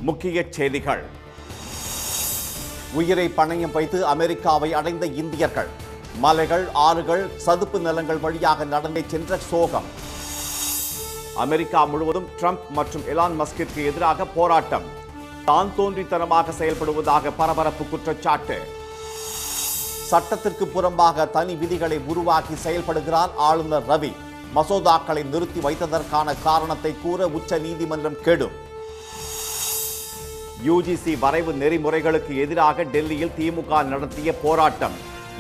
முக்கிய செய்திகள். உயிரை பணயம் வைத்து அமெரிக்காவை அடைந்த இந்தியர்கள். மலைகள், ஆறுகள், சதுப்பு நிலங்கள் வழியாக நடந்தே சென்ற சோகம். அமெரிக்கா முழுவதும் ட்ரம்ப் மற்றும் எலான் மஸ்கிற்கு எதிராக போராட்டம். தான் தோன்றித்தனமாக செயல்படுவதாக பரபரப்பு குற்றச்சாட்டு. சட்டத்திற்கு புறம்பாக தனி விதிகளை உருவாக்கி செயல்படுகிறார் ஆளுநர் ரவி. மசோதாக்களை நிறுத்தி வைத்ததற்கான காரணத்தை கூற உச்ச நீதிமன்றம் கெடும். யுஜிசி வரைவு நெறிமுறைகளுக்கு எதிராக டெல்லியில் திமுக நடத்திய போராட்டம்.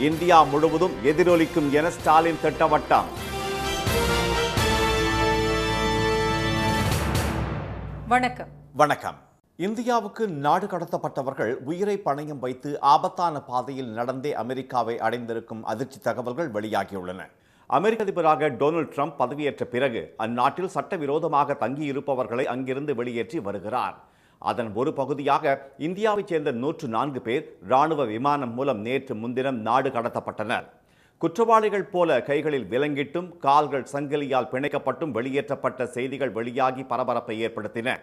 இந்தியா முழுவதும் எதிரொலிக்கும் என ஸ்டாலின் திட்டவட்டம். வணக்கம். இந்தியாவுக்கு நாடு கடத்தப்பட்டவர்கள் உயிரை பணயம் வைத்து ஆபத்தான பாதையில் நடந்தே அமெரிக்காவை அடைந்திருக்கும் அதிர்ச்சி தகவல்கள் வெளியாகியுள்ளன. அமெரிக்க அதிபராக டொனால்ட் ட்ரம்ப் பதவியேற்ற பிறகு அந்நாட்டில் சட்டவிரோதமாக தங்கியிருப்பவர்களை அங்கிருந்து வெளியேற்றி வருகிறார். அதன் ஒரு பகுதியாக இந்தியாவைச் சேர்ந்த 104 பேர் ராணுவ விமானம் மூலம் நேற்று முன்தினம் நாடு கடத்தப்பட்டனர். குற்றவாளிகள் போல கைகளில் விலங்கிட்டும் கால்கள் சங்கிலியால் பிணைக்கப்பட்டும் வெளியேற்றப்பட்ட செய்திகள் வெளியாகி பரபரப்பை ஏற்படுத்தின.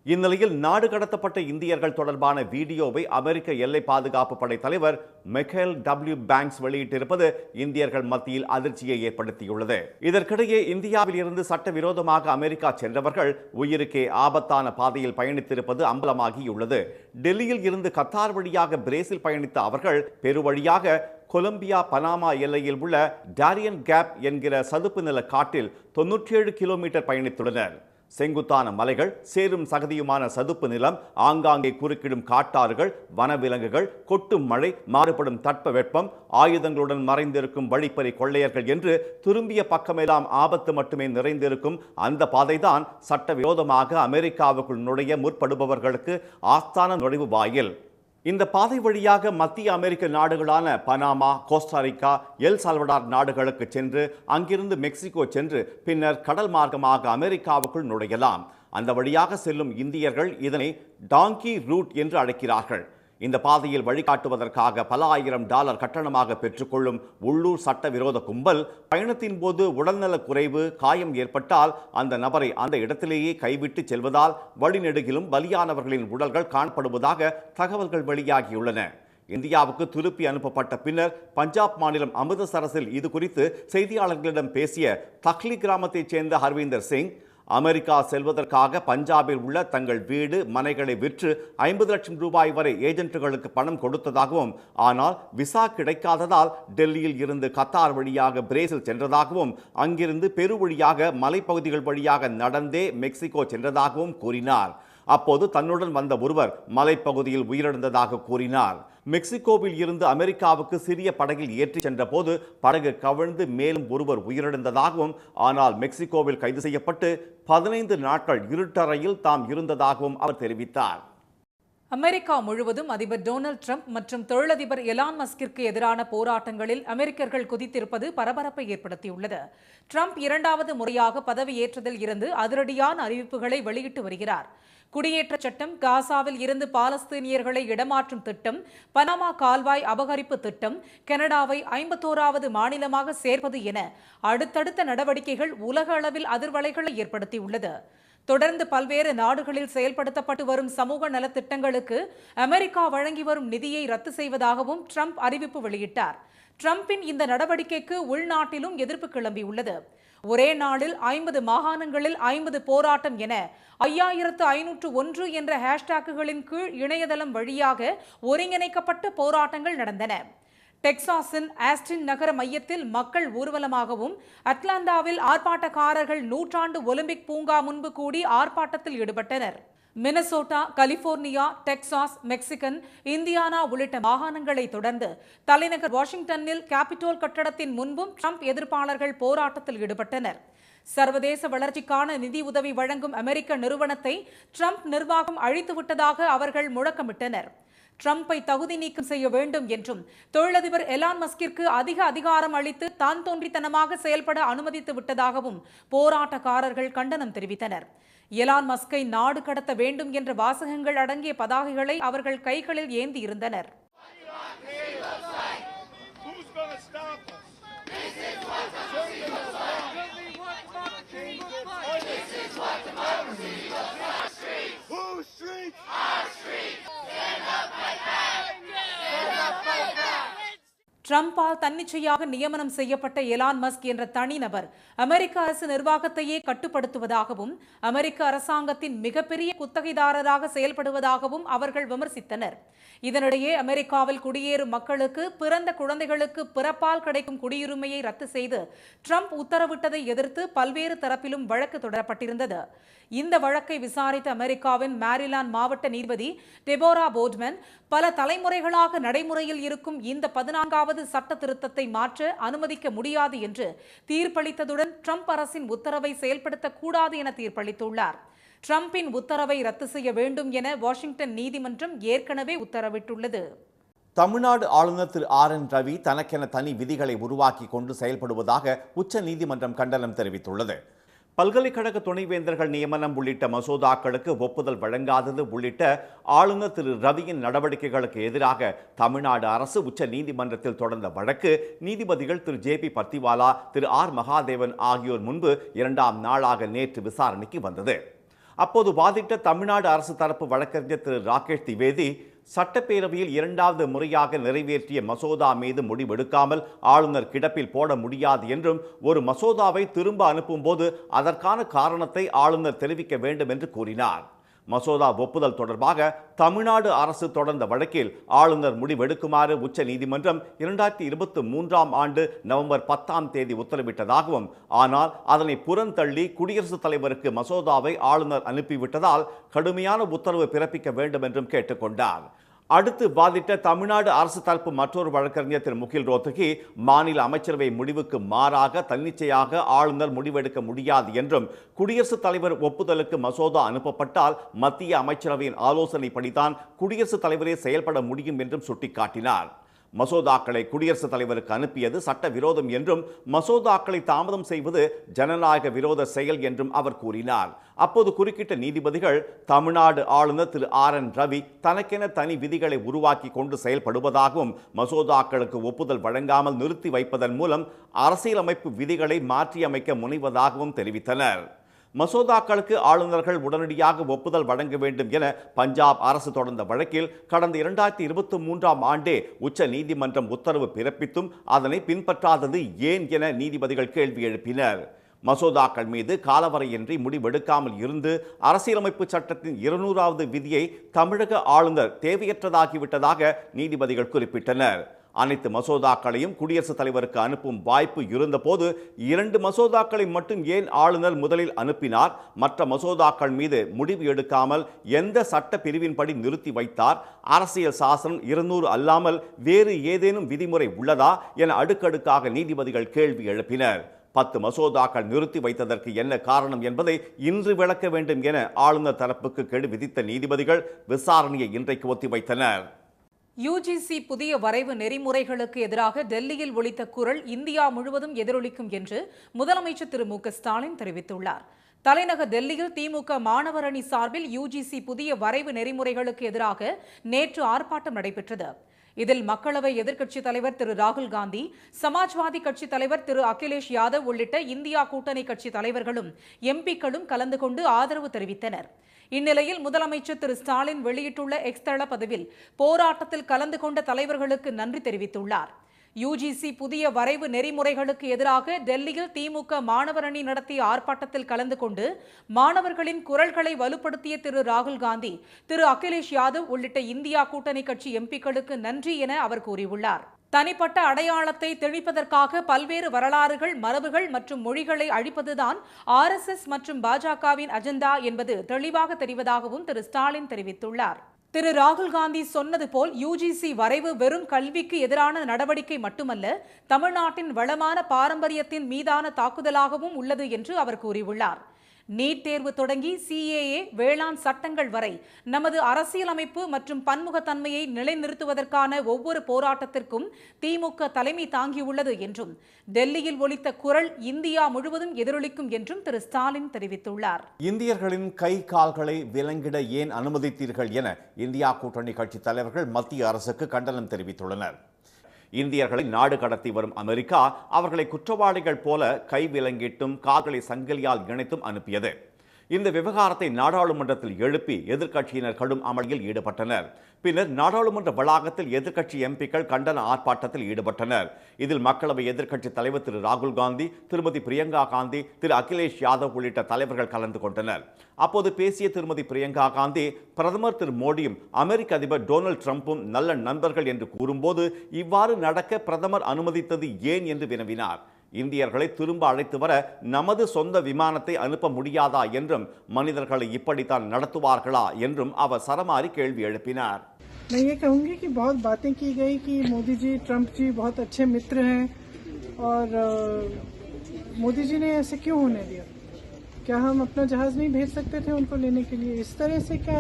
இந்நிலையில் நாடு கடத்தப்பட்ட இந்தியர்கள் தொடர்பான வீடியோவை அமெரிக்க எல்லை பாதுகாப்பு படை தலைவர் மைக்கேல் டபிள்யூ பேங்க்ஸ் வெளியிட்டிருப்பது இந்தியர்கள் மத்தியில் அதிர்ச்சியை ஏற்படுத்தியுள்ளது. இதற்கிடையே இந்தியாவில் இருந்து சட்டவிரோதமாக அமெரிக்கா சென்றவர்கள் உயிருக்கே ஆபத்தான பாதையில் பயணித்திருப்பது அம்பலமாகியுள்ளது. டெல்லியில் இருந்து கத்தார் வழியாக பிரேசில் பயணித்த அவர்கள் பெரு வழியாக கொலம்பியா பனாமா எல்லையில் உள்ள டாரியன் கேப் என்கிற சதுப்பு நில காட்டில் 97 கிலோமீட்டர் பயணித்துள்ளனர். செங்குத்தான மலைகள், சேரும் சகதியுமான சதுப்பு நிலம், ஆங்காங்கே குறுக்கிடும் காட்டாறுகள், வனவிலங்குகள், கொட்டும் மழை, மாறுபடும் தட்பவெப்பம், ஆயுதங்களுடன் மறைந்திருக்கும் வழிப்பறி கொள்ளையர்கள் என்று திரும்பிய பக்கமெல்லாம் ஆபத்து மட்டுமே நிறைந்திருக்கும் அந்த பாதைதான் சட்டவிரோதமாக அமெரிக்காவுக்குள் நுழைய முற்படுபவர்களுக்கு ஆஸ்தான நுழைவு வாயில். இந்த பாதை வழியாக மத்திய அமெரிக்க நாடுகளான பனாமா, கோஸ்டாரிக்கா, எல் சால்வடார் நாடுகளுக்கு சென்று அங்கிருந்து மெக்சிகோ சென்று பின்னர் கடல் மார்க்கமாக அமெரிக்காவுக்குள் நுழையலாம். அந்த வழியாக செல்லும் இந்தியர்கள் இதனை டாங்கி ரூட் என்று அழைக்கிறார்கள். இந்த பாதையில் வழிகாட்டுவதற்காக பல $1000 கட்டணமாக பெற்றுக்கொள்ளும் உள்ளூர் சட்டவிரோத கும்பல் பயணத்தின் போது உடல்நலக் குறைவு, காயம் ஏற்பட்டால் அந்த நபரை அந்த இடத்திலேயே கைவிட்டு செல்வதால் வழிநெடுகிலும் பலியானவர்களின் உடல்கள் காணப்படுவதாக தகவல்கள் வெளியாகியுள்ளன. இந்தியாவுக்கு திருப்பி அனுப்பப்பட்ட பின்னர் பஞ்சாப் மாநிலம் அமிர்தசரஸில் இது குறித்து செய்தியாளர்களிடம் பேசிய தக்லி கிராமத்தைச் சேர்ந்த ஹர்வீந்தர் சிங், அமெரிக்கா செல்வதற்காக பஞ்சாபில் உள்ள தங்கள் வீடு, மனைகளை விற்று 50 லட்சம் ரூபாய் வரை ஏஜென்ட்டுகளுக்கு பணம் கொடுத்ததாகவும், ஆனால் விசா கிடைக்காததால் டெல்லியில் இருந்து கத்தார் வழியாக பிரேசில் சென்றதாகவும், அங்கிருந்து பெரு வழியாக மலைப்பகுதிகள் வழியாக நடந்தே மெக்சிகோ சென்றதாகவும் கூறினார். அப்போது தன்னுடன் வந்த ஒருவர் மலைப்பகுதியில் உயிரிழந்ததாக கூறினார். மெக்சிகோவில் இருந்து அமெரிக்காவுக்கு சிறிய படகில் ஏற்றி சென்ற போது படகு கவிழ்ந்து மேலும் ஒருவர் உயிரிழந்ததாகவும், ஆனால் மெக்சிகோவில் கைது செய்யப்பட்டு 15 நாட்கள் இருட்டறையில் தாம் இருந்ததாகவும் அவர் தெரிவித்தார். அமெரிக்கா முழுவதும் அதிபர் டொனால்ட் ட்ரம்ப் மற்றும் தொழிலதிபர் எலான் மஸ்கிற்கு எதிரான போராட்டங்களில் அமெரிக்கர்கள் குதித்திருப்பது பரபரப்பை ஏற்படுத்தியுள்ளது. ட்ரம்ப் 2வது முறையாக பதவியேற்றதில் இருந்து அதிரடியான அறிவிப்புகளை வெளியிட்டு வருகிறார். குடியேற்ற சட்டம், காசாவில் இருந்து பாலஸ்தீனியர்களை இடமாற்றும் திட்டம், பனாமா கால்வாய் அபகரிப்பு திட்டம், கனடாவை 51வது மாநிலமாக சேர்ப்பது என அடுத்தடுத்த நடவடிக்கைகள் உலக அளவில் அதிர்வலைகளை ஏற்படுத்தியுள்ளது. தொடர்ந்து பல்வேறு நாடுகளில் செயல்படுத்தப்பட்டு வரும் சமூக நலத்திட்டங்களுக்கு அமெரிக்கா வழங்கி வரும் நிதியை ரத்து செய்வதாகவும் ட்ரம்ப் அறிவிப்பு வெளியிட்டார். ட்ரம்பின் இந்த நடவடிக்கைக்கு உள்நாட்டிலும் எதிர்ப்பு கிளம்பியுள்ளது. ஒரே நாளில் 50 மாகாணங்களில் 50 போராட்டம் என 5501 என்ற ஹேஷ்டாக்குகளின் கீழ் இணையதளம் வழியாக ஒருங்கிணைக்கப்பட்ட போராட்டங்கள் நடந்தன. டெக்சாஸின் ஆஸ்டின் நகர மையத்தில் மக்கள் ஊர்வலமாகவும், அட்லாண்டாவில் ஆர்ப்பாட்டக்காரர்கள் 100ஆண்டு ஒலிம்பிக் பூங்கா முன்பு கூடி ஆர்ப்பாட்டத்தில் ஈடுபட்டனர். Minnesota, California, Texas, Mexican, Indiana உள்ளிட்ட மாகாணங்களை தொடர்ந்து தலைநகர் வாஷிங்டனில் கேபிட்டோல் கட்டடத்தின் முன்பும் ட்ரம்ப் எதிர்ப்பாளர்கள் போராட்டத்தில் ஈடுபட்டனர். சர்வதேச வளர்ச்சிக்கான நிதி உதவி வழங்கும் அமெரிக்க நிறுவனத்தை ட்ரம்ப் நிர்வாகம் அழித்துவிட்டதாக அவர்கள் முழக்கமிட்டனர். ட்ரம்பை தகுதி நீக்கம் செய்ய வேண்டும் என்றும், தொழிலதிபர் எலான் மஸ்கிற்கு அதிக அதிகாரம் அளித்து தான் தோன்றித்தனமாக செயல்பட அனுமதித்து விட்டதாகவும் போராட்டக்காரர்கள் கண்டனம் தெரிவித்தனர். எலான் மஸ்கை நாடு கடத்த வேண்டும் என்ற வாசகங்கள் அடங்கிய பதாகைகளை அவர்கள் கைகளில் ஏந்தி இருந்தனர். Whose street? ட்ரம்பால் தன்னிச்சையாக நியமனம் செய்யப்பட்ட எலான் மஸ்க் என்ற தனிநபர் அமெரிக்க அரசு நிர்வாகத்தையே கட்டுப்படுத்துவதாகவும் அமெரிக்க அரசாங்கத்தின் மிகப்பெரிய குத்தகைதாரராக செயல்படுவதாகவும் அவர்கள் விமர்சித்தனர். இதனிடையே அமெரிக்காவில் குடியேறும் மக்களுக்கு பிறந்த குழந்தைகளுக்கு பிறப்பால் கிடைக்கும் குடியுரிமையை ரத்து செய்து ட்ரம்ப் உத்தரவிட்டதை எதிர்த்து பல்வேறு தரப்பிலும் வழக்கு தொடரப்பட்டிருந்தது. இந்த வழக்கை விசாரித்த அமெரிக்காவின் மேரிலாந்து மாவட்ட நீதிபதி டெபோரா போர்ட்மேன் பல தலைமுறைகளாக நடைமுறையில் இருக்கும் இந்த 14வது சட்ட திருத்தத்தை மாற்ற அனுமதிக்க முடியாது என்று தீர்ப்பளித்ததுடன் ட்ரம்ப் அரசின் உத்தரவை செயல்படுத்தக்கூடாது என தீர்ப்பளித்துள்ளார். ட்ரம்பின் உத்தரவை ரத்து செய்ய வேண்டும் என வாஷிங்டன் நீதிமன்றம் ஏற்கனவே உத்தரவிட்டுள்ளது. தமிழ்நாடு ஆளுநர் திரு RN ரவி தனக்கென தனி விதிகளை உருவாக்கி கொண்டு செயல்படுவதாக உச்ச நீதிமன்றம் கண்டனம் தெரிவித்துள்ளது. பல்கலைக்கழக துணைவேந்தர்கள் நியமனம் உள்ளிட்ட மசோதாக்களுக்கு ஒப்புதல் வழங்காதது உள்ளிட்ட ஆளுநர் திரு ரவியின் நடவடிக்கைகளுக்கு எதிராக தமிழ்நாடு அரசு உச்ச நீதிமன்றத்தில் தொடர்ந்த வழக்கு நீதிபதிகள் திரு JP பர்த்திவாலா, திரு R மகாதேவன் ஆகியோர் முன்பு 2ஆம் நாளாக நேற்று விசாரணைக்கு வந்தது. அப்போது வாதிட்ட தமிழ்நாடு அரசு தரப்பு வழக்கறிஞர் திரு ராகேஷ் திவேதி, சட்டப்பேரவையில் 2வது முறையாக நிறைவேற்றிய மசோதா மீது முடிவெடுக்காமல் ஆளுநர் கிடப்பில் போட முடியாது என்றும் ஒரு மசோதாவை திரும்ப அனுப்பும்போது அதற்கான காரணத்தை ஆளுநர் தெரிவிக்க வேண்டும் என்று கூறினார். மசோதா ஒப்புதல் தொடர்பாக தமிழ்நாடு அரசு தொடர்ந்த வழக்கில் ஆளுநர் முடிவெடுக்குமாறு உச்ச நீதிமன்றம் 2023ஆம் ஆண்டு நவம்பர் 10ஆம் தேதி உத்தரவிட்டதாகவும், ஆனால் அதனை புறந்தள்ளி குடியரசுத் தலைவருக்கு மசோதாவை ஆளுநர் அனுப்பிவிட்டதால் கடுமையான உத்தரவு பிறப்பிக்க வேண்டும் என்றும் கேட்டுக்கொண்டார். அடுத்து வாதிட்ட தமிழ்நாடு அரசு தரப்பு மற்றொரு வழக்கறிஞர் திரு முகில் ரோத்தகி, மாநில அமைச்சரவை முடிவுக்கு மாறாக தன்னிச்சையாக ஆளுநர் முடிவெடுக்க முடியாது என்றும், குடியரசுத் தலைவர் ஒப்புதலுக்கு மசோதா அனுப்பப்பட்டால் மத்திய அமைச்சரவையின் ஆலோசனைப்படிதான் குடியரசுத் தலைவரே செயல்பட முடியும் என்றும் சுட்டிக்காட்டினார். மசோதாக்களை குடியரசுத் தலைவருக்கு அனுப்பியது சட்டவிரோதம் என்றும், மசோதாக்களை தாமதம் செய்வது ஜனநாயக விரோத செயல் என்றும் அவர் கூறினார். அப்போது குறுக்கிட்ட நீதிபதிகள், தமிழ்நாடு ஆளுநர் திரு RN ரவி தனக்கென தனி விதிகளை உருவாக்கி கொண்டு செயல்படுவதாகவும், மசோதாக்களுக்கு ஒப்புதல் வழங்காமல் நிறுத்தி வைப்பதன் மூலம் அரசியலமைப்பு விதிகளை மாற்றியமைக்க முனைவதாகவும் தெரிவித்தனர். மசோதாக்களுக்கு ஆளுநர்கள் உடனடியாக ஒப்புதல் வழங்க வேண்டும் என பஞ்சாப் அரசு தொடர்ந்த வழக்கில் கடந்த 2023ஆம் ஆண்டே உச்ச நீதிமன்றம் உத்தரவு பிறப்பித்தும் அதனை பின்பற்றாதது ஏன் என நீதிபதிகள் கேள்வி எழுப்பினர். மசோதாக்கள் மீது காலவரையின்றி முடிவெடுக்காமல் இருந்து அரசியலமைப்பு சட்டத்தின் 200வது விதியை தமிழக ஆளுநர் தேவையற்றதாகிவிட்டதாக நீதிபதிகள் குறிப்பிட்டனர். அனைத்து மசோதாக்களையும் குடியரசுத் தலைவருக்கு அனுப்பும் வாய்ப்பு இருந்தபோது 2 மசோதாக்களை மட்டும் ஏன் ஆளுநர் முதலில் அனுப்பினார்? மற்ற மசோதாக்கள் மீது முடிவு எடுக்காமல் எந்த சட்ட பிரிவின்படி நிறுத்தி வைத்தார்? அரசியல் சாசனம் 200 அல்லாமல் வேறு ஏதேனும் விதிமுறை உள்ளதா என அடுக்கடுக்காக நீதிபதிகள் கேள்வி எழுப்பினர். 10 மசோதாக்கள் நிறுத்தி வைத்ததற்கு என்ன காரணம் என்பதை இன்று விளக்க வேண்டும் என ஆளுநர் தரப்புக்கு கெடு விதித்த நீதிபதிகள் விசாரணையை இன்றைக்கு ஒத்திவைத்தனர். UGC புதிய வரைவு நெறிமுறைகளுக்கு எதிராக டெல்லியில் ஒலித்த குரல் இந்தியா முழுவதும் எதிரொலிக்கும் என்று முதலமைச்சர் திரு மு க ஸ்டாலின் தெரிவித்துள்ளார். தலைநகர் டெல்லியில் திமுக மாணவர் அணி சார்பில் UGC புதிய வரைவு நெறிமுறைகளுக்கு எதிராக நேற்று ஆர்ப்பாட்டம் நடைபெற்றது. இதில் மக்களவை எதிர்க்கட்சித் தலைவர் திரு ராகுல் காந்தி, சமாஜ்வாதி கட்சித் தலைவர் திரு அகிலேஷ் யாதவ் உள்ளிட்ட இந்தியா கூட்டணி கட்சி தலைவர்களும் MPக்களும் கலந்து கொண்டு ஆதரவு தெரிவித்தனர். இந்நிலையில் முதலமைச்சர் திரு ஸ்டாலின் வெளியிட்டுள்ள எக்ஸ் தள பதிவில் போராட்டத்தில் கலந்து கொண்ட தலைவர்களுக்கு நன்றி தெரிவித்துள்ளார். UGC புதிய வரைவு நெறிமுறைகளுக்கு எதிராக டெல்லியில் திமுக மாணவர் அணி நடத்திய ஆர்ப்பாட்டத்தில் கலந்து கொண்டு மாணவர்களின் குரல்களை வலுப்படுத்திய திரு ராகுல் காந்தி, திரு அகிலேஷ் யாதவ் உள்ளிட்ட இந்தியா கூட்டணி கட்சி MPக்களுக்கு நன்றி என அவர் கூறியுள்ளார். தனிப்பட்ட அடையாளத்தை திணிப்பதற்காக பல்வேறு வரலாறுகள், மரபுகள் மற்றும் மொழிகளை அழிப்பதுதான் RSS மற்றும் பாஜகவின் அஜெண்டா என்பது தெளிவாக தெரிவதாகவும் திரு ஸ்டாலின் தெரிவித்துள்ளார். திரு ராகுல் காந்தி சொன்னது போல் UGC வரைவு வெறும் கல்விக்கு எதிரான நடவடிக்கை மட்டுமல்ல, தமிழ்நாட்டின் வளமான பாரம்பரியத்தின் மீதான தாக்குதலாகவும் உள்ளது என்று அவர் கூறியுள்ளார். நீட் தேர்வு தொடங்கி CAA, வேளாண் சட்டங்கள் வரை நமது அரசியலமைப்பு மற்றும் பன்முகத்தன்மையை நிலைநிறுத்துவதற்கான ஒவ்வொரு போராட்டத்திற்கும் திமுக தலைமை தாங்கியுள்ளது என்றும், டெல்லியில் ஒலித்த குரல் இந்தியா முழுவதும் எதிரொலிக்கும் என்றும் திரு ஸ்டாலின் தெரிவித்துள்ளார். இந்தியர்களின் கை கால்களை விலங்கிட ஏன் அனுமதித்தீர்கள் என இந்தியா கூட்டணி கட்சி தலைவர்கள் மத்திய அரசுக்கு கண்டனம் தெரிவித்துள்ளனர். இந்தியர்களை நாடு கடத்தி வரும் அமெரிக்கா அவர்களை குற்றவாளிகள் போல கை விலங்கிட்டும் கால்களை சங்கிலியால் இணைத்தும் அனுப்பியது. இந்த விவகாரத்தை நாடாளுமன்றத்தில் எழுப்பி எதிர்க்கட்சியினர் கடும் அமளியில் ஈடுபட்டனர். பின்னர் நாடாளுமன்ற வளாகத்தில் எதிர்க்கட்சி எம்பிக்கள் கண்டன ஆர்ப்பாட்டத்தில் ஈடுபட்டனர். இதில் மக்களவை எதிர்க்கட்சி தலைவர் திரு ராகுல் காந்தி, திருமதி பிரியங்கா காந்தி, திரு அகிலேஷ் யாதவ் உள்ளிட்ட தலைவர்கள் கலந்து கொண்டனர். அப்போது பேசிய திருமதி பிரியங்கா காந்தி, பிரதமர் திரு மோடியும் அமெரிக்க அதிபர் டொனால்ட் ட்ரம்பும் நல்ல நண்பர்கள் என்று கூறும்போது இவ்வாறு நடக்க பிரதமர் அனுமதித்தது ஏன் என்று வினவினார். இந்தியர்களை திரும்ப அழைத்து வர நமது சொந்த விமானத்தை அனுப்ப முடியாதா என்றும், மனிதர்களை இப்படித்தான் நடத்துவார்களா என்றும் அவர் சரமாரி கேள்வி எழுப்பினார். मैं ये कहूँगी कि बहुत बातें की गई कि मोदी जी ट्रंप जी बहुत अच्छे मित्र हैं और मोदी जी ने ऐसे क्यों होने दिया? क्या हम अपना जहाज नहीं भेज सकते थे उनको लेने के लिए? इस तरह से क्या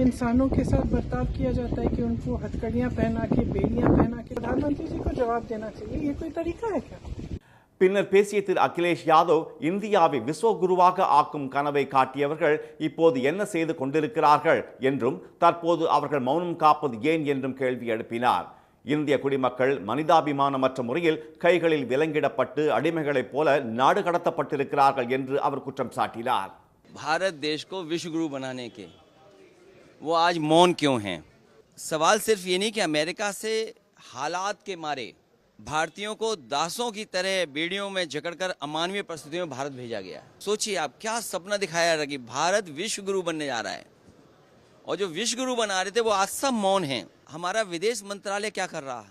इंसानों के साथ बर्ताव किया जाता है कि उनको हथकड़ियाँ पहना के, बेड़ियाँ पहना के? प्रधानमंत्री जी को जवाब देना चाहिए. ये कोई तरीका है क्या? பின்னர் பேசிய திரு அகிலேஷ் யாதவ், இந்தியாவை விஸ்வகுருவாக ஆக்கும் கனவை காட்டியவர்கள் இப்போது என்ன செய்து கொண்டிருக்கிறார்கள் என்றும், தற்போது அவர்கள் மௌனம் காப்பது ஏன் என்றும் கேள்வி எழுப்பினார். இந்திய குடிமக்கள் மனிதாபிமானமற்ற முறையில் கைகளில் விலங்கிடப்பட்டு அடிமைகளைப் போல நாடு கடத்தப்பட்டிருக்கிறார்கள் என்று அவர் குற்றம் சாட்டினார். भारत देश को विश्व गुरु बनाने के वो आज मौन क्यों हैं? सवाल सिर्फ ये नहीं कि अमेरिका से हालात के मारे भारतीयों को दासों की तरह बेड़ियों में जकड़कर अमानवीय परिस्थितियों में भारत भेजा गया. सोचिए आप, क्या सपना दिखाया रहा कि भारत विश्व गुरु बनने जा रहा है, और जो विश्व गुरु बना रहे थे वो आज सब मौन हैं. हमारा विदेश मंत्रालय क्या कर रहा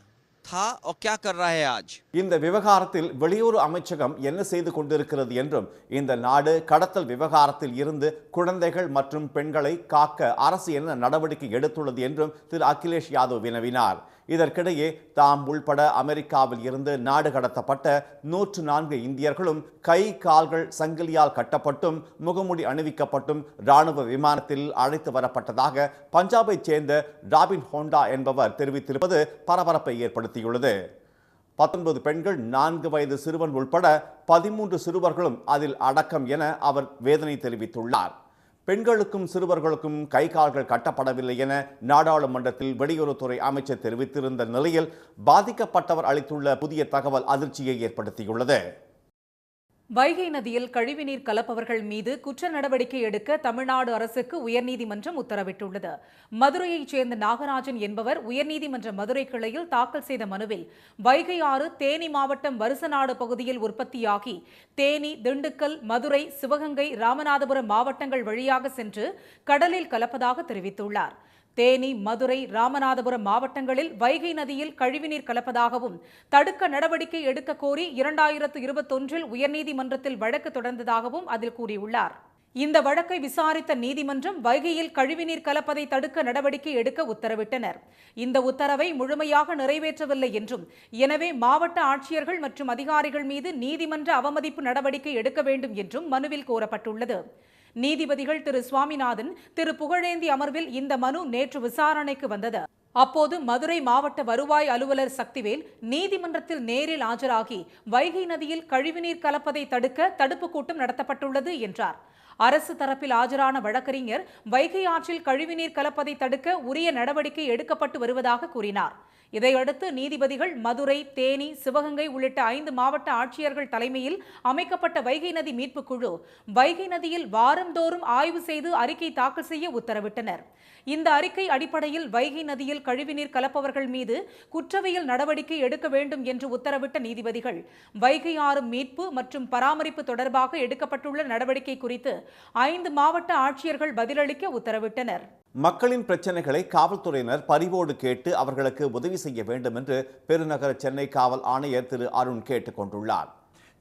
था और क्या कर रहा है आज? இந்த விவகாரத்தில் வெளியுறவு அமைச்சகம் என்ன செய்து கொண்டிருக்கிறது என்றும், இந்த நாடு கடத்தல் விவகாரத்தில் இருந்து குழந்தைகள் மற்றும் பெண்களை காக்க அரசு என்ன நடவடிக்கை எடுத்துள்ளது என்றும் திரு அகிலேஷ் யாதவ் வினவினார். இதற்கிடையே தாம் உள்பட அமெரிக்காவில் இருந்து நாடு கடத்தப்பட்ட 104 இந்தியர்களும் கை கால்கள் சங்கிலியால் கட்டப்பட்டும் முகமூடி அணிவிக்கப்பட்டும் ராணுவ விமானத்தில் அழைத்து வரப்பட்டதாக பஞ்சாபைச் சேர்ந்த ராபின் ஹோண்டா என்பவர் தெரிவித்திருப்பது பரபரப்பை ஏற்படுத்தியுள்ளது. 19 பெண்கள், 4 வயது சிறுவன் உள்பட 13 சிறுவர்களும் அதில் அடக்கம் என அவர் வேதனை தெரிவித்துள்ளார். பெண்களுக்கும் சிறுவர்களுக்கும் கை கால்கள் கட்டப்படவில்லை என நாடாளுமன்றத்தில் வெளியுறவுத்துறை அமைச்சர் தெரிவித்திருந்த நிலையில் பாதிக்கப்பட்டவர் அளித்துள்ள புதிய தகவல் அதிர்ச்சியை ஏற்படுத்தியுள்ளது. வைகை நதியில் கழிவுநீர் கலப்பவர்கள் மீது குற்ற நடவடிக்கை எடுக்க தமிழ்நாடு அரசுக்கு உயர்நீதிமன்றம் உத்தரவிட்டுள்ளது. மதுரையைச் சேர்ந்த நாகராஜன் என்பவர் உயர்நீதிமன்ற மதுரை கிளையில் தாக்கல் செய்த மனுவில் வைகை ஆறு தேனி மாவட்டம் வருசநாடு பகுதியில் உற்பத்தியாகி தேனி, திண்டுக்கல், மதுரை, சிவகங்கை, ராமநாதபுரம் மாவட்டங்கள் வழியாக சென்று கடலில் கலப்பதாக தெரிவித்துள்ளார். தேனி, மதுரை, ராமநாதபுரம் மாவட்டங்களில் வைகை நதியில் கழிவுநீர் கலப்பதாகவும் தடுக்க நடவடிக்கை எடுக்க கோரி 2021 உயர்நீதிமன்றத்தில் வழக்கு தொடர்ந்ததாகவும் அதில் கூறியுள்ளார். இந்த வழக்கை விசாரித்த நீதிமன்றம் வைகையில் கழிவுநீர் கலப்பதை தடுக்க நடவடிக்கை எடுக்க உத்தரவிட்டனர். இந்த உத்தரவை முழுமையாக நிறைவேற்றவில்லை என்றும், எனவே மாவட்ட ஆட்சியர்கள் மற்றும் அதிகாரிகள் மீது நீதிமன்ற அவமதிப்பு நடவடிக்கை எடுக்க வேண்டும் என்றும் மனுவில் கோரப்பட்டுள்ளது. நீதிபதிகள் திரு சுவாமிநாதன், திரு புகழேந்தி அமர்வில் இந்த மனு நேற்று விசாரணைக்கு வந்தது. அப்போது மதுரை மாவட்ட வருவாய் அலுவலர் சக்திவேல் நீதிமன்றத்தில் நேரில் ஆஜராகி வைகை நதியில் கழிவுநீர் கலப்பதை தடுக்க தடுப்பு கூட்டம் நடத்தப்பட்டுள்ளது என்றார். அரசு தரப்பில் ஆஜரான வழக்கறிஞர் வைகை ஆற்றில் கழிவுநீர் கலப்பதை தடுக்க உரிய நடவடிக்கை எடுக்கப்பட்டு வருவதாக கூறினார். இதையடுத்து நீதிபதிகள் மதுரை, தேனி, சிவகங்கை உள்ளிட்ட 5 மாவட்ட ஆட்சியர்கள் தலைமையில் அமைக்கப்பட்ட வைகை நதி மீட்புக் குழு வைகை நதியில் வாரந்தோறும் ஆய்வு செய்து அறிக்கை தாக்கல் செய்ய உத்தரவிட்டனர். இந்த அறிக்கை அடிப்படையில் வைகை நதியில் கழிவுநீர் கலப்பவர்கள் மீது குற்றவியல் நடவடிக்கை எடுக்க வேண்டும் என்று உத்தரவிட்ட நீதிபதிகள் வைகை ஆறு மீட்பு மற்றும் பராமரிப்பு தொடர்பாக எடுக்கப்பட்டுள்ள நடவடிக்கை குறித்து 5 மாவட்ட ஆட்சியர்கள் பதிலளிக்க உத்தரவிட்டனர். மக்களின் பிரச்சனைகளை காவல்துறையினர் பரிவோடு கேட்டு அவர்களுக்கு உதவி செய்ய வேண்டும் என்று பெருநகர சென்னை காவல் ஆணையர் திரு அருண் கேட்டுக் கொண்டுள்ளார்.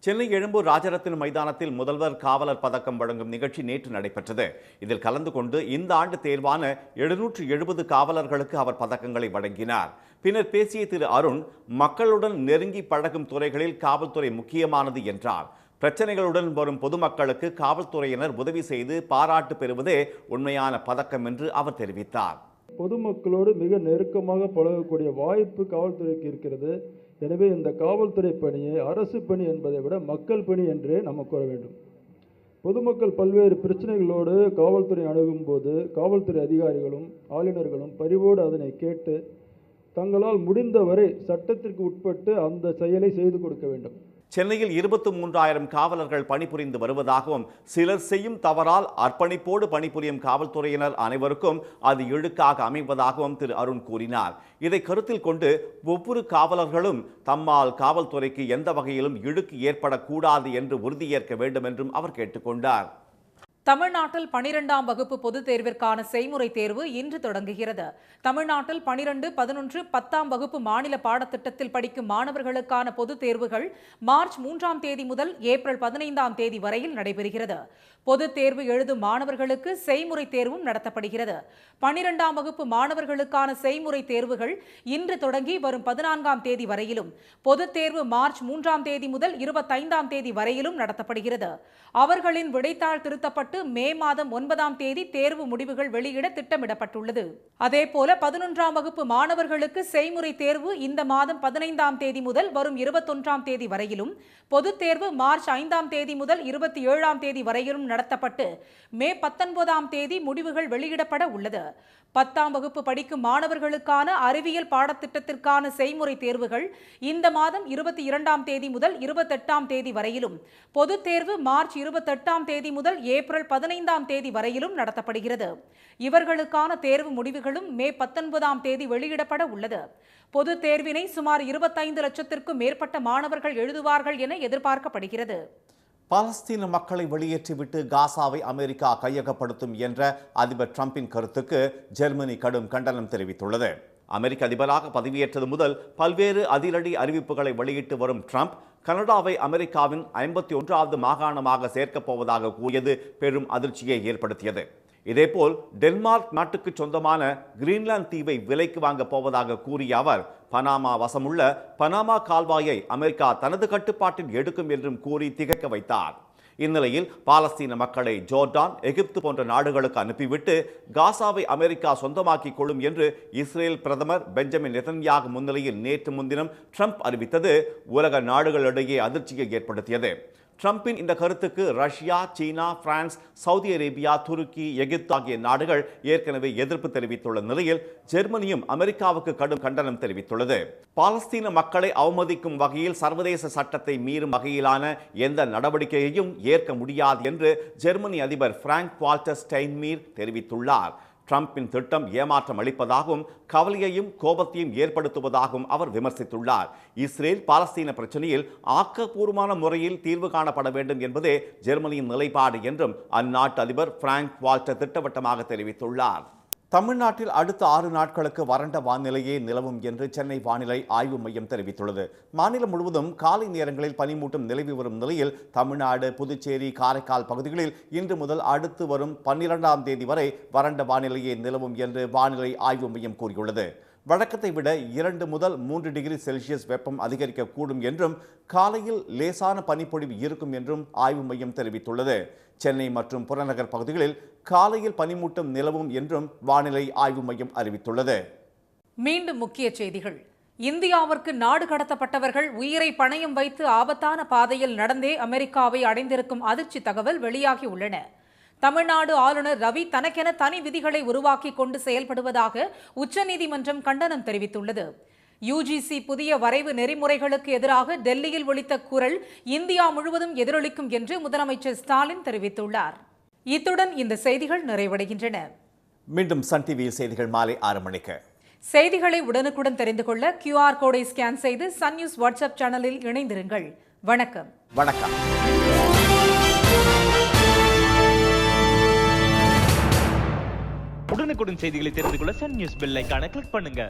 சென்னை எழும்பூர் ராஜரத்தினம் மைதானத்தில் முதல்வர் காவலர் பதக்கம் வழங்கும் நிகழ்ச்சி நேற்று நடைபெற்றது. இதில் கலந்து கொண்டு இந்த ஆண்டு தேர்வான 770 காவலர்களுக்கு அவர் பதக்கங்களை வழங்கினார். பின்னர் பேசிய திரு அருண், மக்களுடன் நெருங்கி பழகும் துறைகளில் காவல்துறை முக்கியமானது என்றார். பிரச்சனைகளுடன் வரும் பொதுமக்களுக்கு காவல்துறையினர் உதவி செய்து பாராட்டு பெறுவதே உண்மையான பதக்கம் என்று அவர் தெரிவித்தார். பொதுமக்களோடு மிக நெருக்கமாக பழகக்கூடிய வாய்ப்பு காவல்துறைக்கு இருக்கிறது. எனவே இந்த காவல்துறை பணியை அரசு பணி என்பதை விட மக்கள் பணி என்றே நம்ம கூற வேண்டும். பொதுமக்கள் பல்வேறு பிரச்சனைகளோடு காவல்துறை அணுகும் போது காவல்துறை அதிகாரிகளும் ஆளுநர்களும் பரிவோடு அதனை கேட்டு தங்களால் முடிந்தவரை சட்டத்திற்கு உட்பட்டு அந்த செயலை செய்து கொடுக்க வேண்டும். சென்னையில் 23,000 காவலர்கள் பணிபுரிந்து வருவதாகவும் சிலர் செய்யும் தவறால் அர்ப்பணிப்போடு பணிபுரியும் காவல்துறையினர் அனைவருக்கும் அது இழுக்காக அமைவதாகவும் திரு அருண் கூறினார். இதை கருத்தில் கொண்டு ஒவ்வொரு காவலர்களும் தம்மால் காவல்துறைக்கு எந்த வகையிலும் இழுக்கு ஏற்படக்கூடாது என்று உறுதியேற்க வேண்டும் என்றும் அவர் கேட்டுக்கொண்டார். தமிழ்நாட்டில் 12ஆம் வகுப்பு பொதுத் தேர்விற்கான செய்முறை தேர்வு இன்று தொடங்குகிறது. தமிழ்நாட்டில் 12, 11, 10ஆம் வகுப்பு மாநில பாடத்திட்டத்தில் படிக்கும் மாணவர்களுக்கான பொதுத் தேர்வுகள் மார்ச் 3ஆம் தேதி முதல் ஏப்ரல் 15ஆம் தேதி வரையில் நடைபெறுகிறது. பொதுத் தேர்வு எழுதும் மாணவர்களுக்கு செய்முறை தேர்வும் நடத்தப்படுகிறது. 12ஆம் வகுப்பு மாணவர்களுக்கான செய்முறை தேர்வுகள் இன்று தொடங்கி வரும் 14ஆம் தேதி வரையிலும், பொதுத் தேர்வு மார்ச் 3ஆம் தேதி முதல் 25ஆம் தேதி வரையிலும் நடத்தப்படுகிறது. அவர்களின் விடைத்தாள் திருத்தப்பட்டு மே மாதம் 9ஆம் தேதி தேர்வு முடிவுகள் வெளியிட திட்டமிடப்பட்டுள்ளது. அதேபோல 11ஆம் வகுப்பு மாணவர்களுக்கு செய்முறை தேர்வு இந்த மாதம் 15ஆம் தேதி முதல் வரும் 21ஆம் தேதி வரையிலும், பொதுத் தேர்வு மார்ச் 5ஆம் தேதி முதல் 27ஆம் தேதி வரையிலும் நடத்தப்பட்டு மே 19ஆம் தேதி முடிவுகள் வெளியிடப்பட உள்ளது. 10ஆம் வகுப்பு படிக்கும் மாணவர்களுக்கான அறிவியல் பாடத்திட்டத்திற்கான செய்முறை தேர்வுகள் இந்த மாதம் 22ஆம் தேதி முதல் 28ஆம் தேதி வரையிலும், பொதுத் தேர்வு மார்ச் 28ஆம் தேதி முதல் ஏப்ரல் 15ஆம் தேதி வரையிலும் நடத்தப்படுகிறது. இவர்களுக்கான தேர்வு முடிவுகளும் மே 19ஆம் தேதி வெளியிடப்பட உள்ளது. பொதுத் தேர்வினை சுமார் 25 லட்சத்திற்கும் மேற்பட்ட மாணவர்கள் எழுதுவார்கள் என எதிர்பார்க்கப்படுகிறது. பாலஸ்தீன மக்களை வெளியேற்றிவிட்டு காசாவை அமெரிக்கா கையகப்படுத்தும் என்ற அதிபர் டிரம்பின் கருத்துக்கு ஜெர்மனி கடும் கண்டனம் தெரிவித்துள்ளது. அமெரிக்க அதிபராக பதவியேற்றது முதல் பல்வேறு அதிரடி அறிவிப்புகளை வெளியிட்டு வரும் டிரம்ப் கனடாவை அமெரிக்காவின் 51வது மாகாணமாக சேர்க்கப் போவதாக கூறியது பெரும் அதிர்ச்சியை ஏற்படுத்தியது. இதேபோல் டென்மார்க் நாட்டுக்கு சொந்தமான கிரீன்லாந்து தீவை விலைக்கு வாங்கப் போவதாக கூறிய அவர் பனாமா வசமுள்ள பனாமா கால்வாயை அமெரிக்கா தனது கட்டுப்பாட்டில் எடுக்கும் என்றும் கூறி திகைக்க வைத்தார். இந்நிலையில் பாலஸ்தீன மக்களை ஜோர்டான், எகிப்து போன்ற நாடுகளுக்கு அனுப்பிவிட்டு காசாவை அமெரிக்கா சொந்தமாக்கிக் கொள்ளும் என்று இஸ்ரேல் பிரதமர் பெஞ்சமின் நெதன்யாகு முன்னிலையில் நேற்று முன்தினம் ட்ரம்ப் அறிவித்தது உலக நாடுகளிடையே அதிர்ச்சியை ஏற்படுத்தியது. ட்ரம்பின் இந்த கருத்துக்கு ரஷ்யா, சீனா, பிரான்ஸ், சவுதி அரேபியா, துருக்கி, எகிப்து ஆகிய நாடுகள் ஏற்கனவே எதிர்ப்பு தெரிவித்துள்ள நிலையில் ஜெர்மனியும் அமெரிக்காவுக்கு கடும் கண்டனம் தெரிவித்துள்ளது. பாலஸ்தீன மக்களை அவமதிக்கும் வகையில் சர்வதேச சட்டத்தை மீறும் வகையிலான எந்த நடவடிக்கையையும் ஏற்க முடியாது என்று ஜெர்மனி அதிபர் பிராங்க் வால்டர் ஸ்டைன்மீர் தெரிவித்துள்ளார். ட்ரம்பின் திட்டம் ஏமாற்றம் அளிப்பதாகவும் கவலையையும் கோபத்தையும் ஏற்படுத்துவதாகவும் அவர் விமர்சித்துள்ளார். இஸ்ரேல் பாலஸ்தீன பிரச்சனையில் ஆக்கப்பூர்வமான முறையில் தீர்வு காணப்பட வேண்டும் என்பதே ஜெர்மனியின் நிலைப்பாடு என்றும் அந்நாட்டு அதிபர் பிராங்க் வால்டர் திட்டவட்டமாக தெரிவித்துள்ளார். தமிழ்நாட்டில் அடுத்த 6 நாட்களுக்கு வறண்ட வானிலையே நிலவும் என்று சென்னை வானிலை ஆய்வு மையம் தெரிவித்துள்ளது. மாநிலம் முழுவதும் காலை நேரங்களில் பனிமூட்டம் நிலவி வரும் நிலையில் தமிழ்நாடு, புதுச்சேரி, காரைக்கால் பகுதிகளில் இன்று முதல் அடுத்து வரும் 12ஆம் தேதி வரை வறண்ட வானிலையே நிலவும் என்று வானிலை ஆய்வு மையம் கூறியுள்ளது. வழக்கத்தை விட 2 முதல் 3 டிகிரி செல்சியஸ் வெப்பம் அதிகரிக்கக்கூடும் என்றும் காலையில் லேசான பனிப்பொழிவு இருக்கும் என்றும் ஆய்வு மையம் தெரிவித்துள்ளது. சென்னை மற்றும் புறநகர் பகுதிகளில் காலையில் பனிமூட்டம் நிலவும் என்றும் வானிலை ஆய்வு மையம் அறிவித்துள்ளது. மீண்டும் முக்கிய செய்திகள். இந்தியாவிற்கு நாடு கடத்தப்பட்டவர்கள் உயிரை பணயம் வைத்து ஆபத்தான பாதையில் நடந்தே அமெரிக்காவை அடைந்திருக்கும் அதிர்ச்சி தகவல் வெளியாகியுள்ளன. தமிழ்நாடு ஆளுநர் ரவி தனக்கென தனி விதிகளை உருவாக்கி கொண்டு செயல்படுவதாக உச்சநீதிமன்றம் கண்டனம் தெரிவித்துள்ளது. யுஜிசி புதிய வரைவு நெறிமுறைகளுக்கு எதிராக டெல்லியில் ஒலித்த குரல் இந்தியா முழுவதும் எதிரொலிக்கும் என்று முதலமைச்சர் ஸ்டாலின் தெரிவித்துள்ளார். இத்துடன் இந்த செய்திகள் நிறைவடைகின்றன. மீண்டும் சன் டிவியில் செய்திகள் மாலை 6 மணிக்கு. செய்திகளை உடனுக்குடன் தெரிந்து கொள்ள QR கோடை ஸ்கேன் செய்து சன் நியூஸ் வாட்ஸ்அப் சேனலில் இணைந்திருங்கள். வணக்கம். வணக்கம். உடனுக்குடன் செய்திகளை தெரிந்து கொள்ள சன் நியூஸ் பெல் ஐகானை கிளிக் பண்ணுங்க.